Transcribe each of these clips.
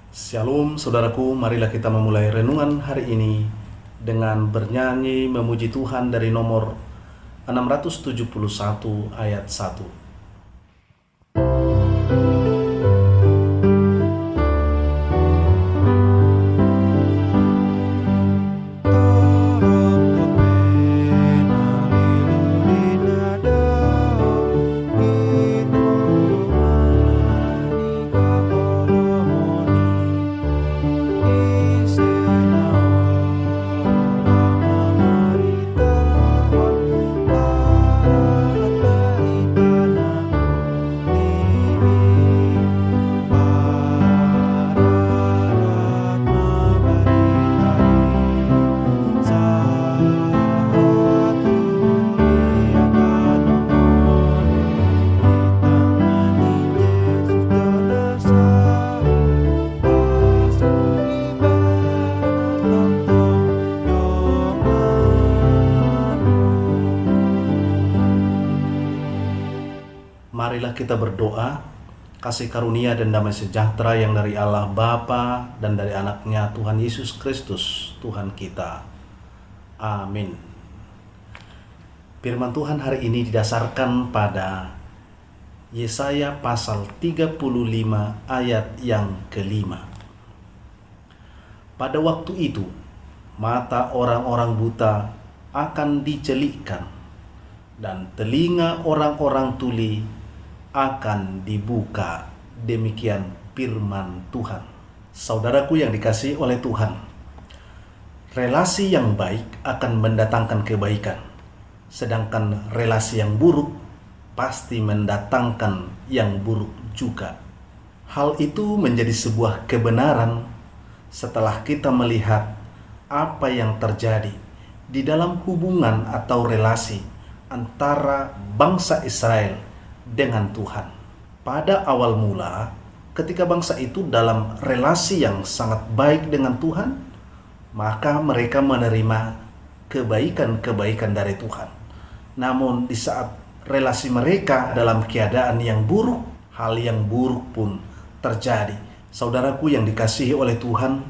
Shalom saudaraku, marilah kita memulai renungan hari ini dengan bernyanyi memuji Tuhan dari nomor 671 ayat 1. Marilah kita berdoa, kasih karunia dan damai sejahtera yang dari Allah Bapa dan dari anaknya Tuhan Yesus Kristus, Tuhan kita. Amin. Firman Tuhan hari ini didasarkan pada Yesaya pasal 35 ayat yang kelima. Pada waktu itu, mata orang-orang buta akan dicelikkan dan telinga orang-orang tuli akan dibuka. Demikian firman Tuhan. Saudaraku yang dikasihi oleh Tuhan, relasi yang baik akan mendatangkan kebaikan, sedangkan relasi yang buruk pasti mendatangkan yang buruk juga. Hal itu menjadi sebuah kebenaran setelah kita melihat apa yang terjadi di dalam hubungan atau relasi antara bangsa Israel dengan Tuhan. Pada awal mula, ketika bangsa itu dalam relasi yang sangat baik dengan Tuhan, maka mereka menerima kebaikan-kebaikan dari Tuhan. Namun di saat relasi mereka dalam keadaan yang buruk, hal yang buruk pun terjadi. Saudaraku yang dikasihi oleh Tuhan,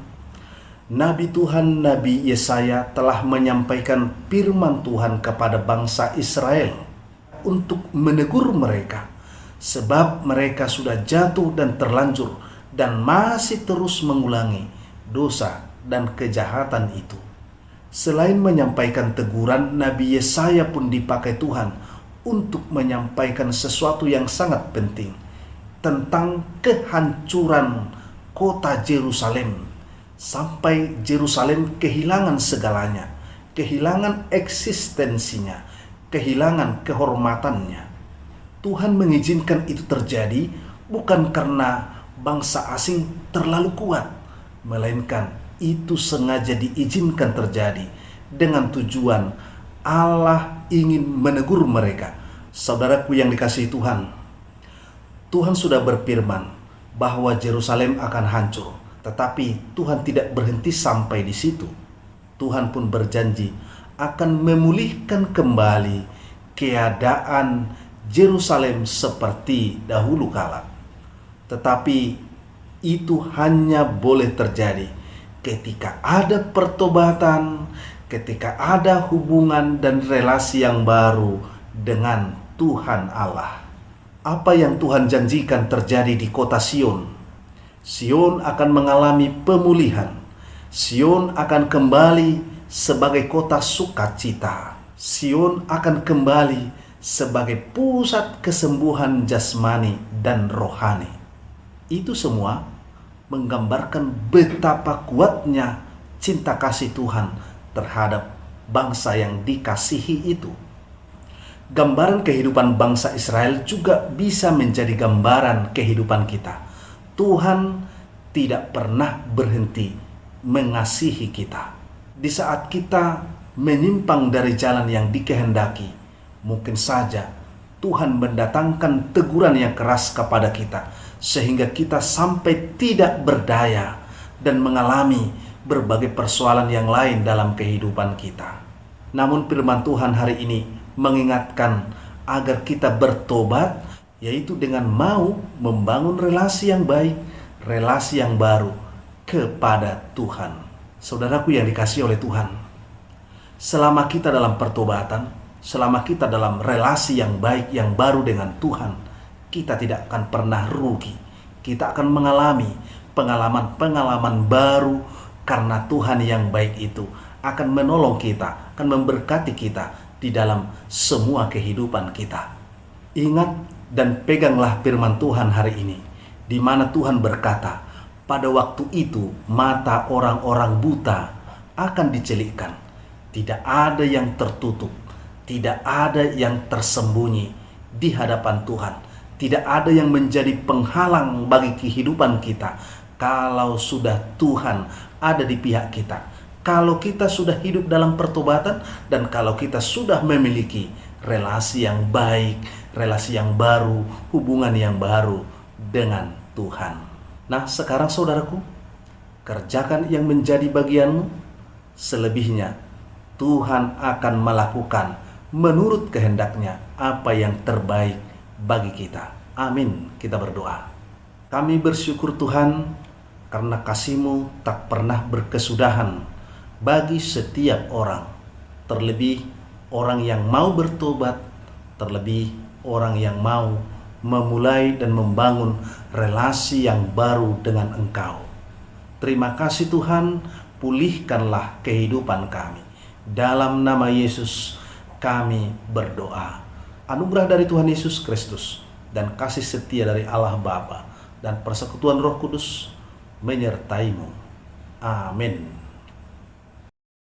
Nabi Tuhan Nabi Yesaya telah menyampaikan firman Tuhan kepada bangsa Israel untuk menegur mereka, sebab mereka sudah jatuh dan terlanjur dan masih terus mengulangi dosa dan kejahatan itu. Selain menyampaikan teguran, Nabi Yesaya pun dipakai Tuhan untuk menyampaikan sesuatu yang sangat penting tentang kehancuran kota Yerusalem, sampai Yerusalem kehilangan segalanya, kehilangan eksistensinya, kehilangan kehormatannya. Tuhan mengizinkan itu terjadi bukan karena bangsa asing terlalu kuat, melainkan itu sengaja diizinkan terjadi dengan tujuan Allah ingin menegur mereka. Saudaraku yang dikasihi Tuhan, Tuhan sudah berfirman bahwa Yerusalem akan hancur, tetapi Tuhan tidak berhenti sampai di situ. Tuhan pun berjanji akan memulihkan kembali keadaan Yerusalem seperti dahulu kala. Tetapi itu hanya boleh terjadi ketika ada pertobatan, ketika ada hubungan dan relasi yang baru dengan Tuhan Allah. Apa yang Tuhan janjikan terjadi di kota Sion? Sion akan mengalami pemulihan. Sion akan kembali sebagai kota sukacita. Sion akan kembali sebagai pusat kesembuhan jasmani dan rohani. Itu semua menggambarkan betapa kuatnya cinta kasih Tuhan terhadap bangsa yang dikasihi itu. Gambaran kehidupan bangsa Israel juga bisa menjadi gambaran kehidupan kita. Tuhan tidak pernah berhenti mengasihi kita. Di saat kita menyimpang dari jalan yang dikehendaki, mungkin saja Tuhan mendatangkan teguran yang keras kepada kita, sehingga kita sampai tidak berdaya dan mengalami berbagai persoalan yang lain dalam kehidupan kita. Namun firman Tuhan hari ini mengingatkan agar kita bertobat, yaitu dengan mau membangun relasi yang baik, relasi yang baru kepada Tuhan. Saudaraku yang dikasihi oleh Tuhan, selama kita dalam pertobatan, selama kita dalam relasi yang baik, yang baru dengan Tuhan, kita tidak akan pernah rugi. Kita akan mengalami pengalaman-pengalaman baru, karena Tuhan yang baik itu akan menolong kita, akan memberkati kita di dalam semua kehidupan kita. Ingat dan peganglah firman Tuhan hari ini, di mana Tuhan berkata, pada waktu itu mata orang-orang buta akan dicelikkan. Tidak ada yang tertutup, tidak ada yang tersembunyi di hadapan Tuhan. Tidak ada yang menjadi penghalang bagi kehidupan kita kalau sudah Tuhan ada di pihak kita. Kalau kita sudah hidup dalam pertobatan, dan kalau kita sudah memiliki relasi yang baik, relasi yang baru, hubungan yang baru dengan Tuhan. Nah, sekarang saudaraku, kerjakan yang menjadi bagianmu. Selebihnya Tuhan akan melakukan menurut kehendaknya apa yang terbaik bagi kita. Amin. Kita berdoa. Kami bersyukur Tuhan, karena kasih-Mu tak pernah berkesudahan bagi setiap orang, terlebih orang yang mau bertobat, terlebih orang yang mau memulai dan membangun relasi yang baru dengan Engkau. Terima kasih Tuhan, pulihkanlah kehidupan kami. Dalam nama Yesus kami berdoa. Anugerah dari Tuhan Yesus Kristus dan kasih setia dari Allah Bapa dan persekutuan Roh Kudus menyertai-Mu. Amin.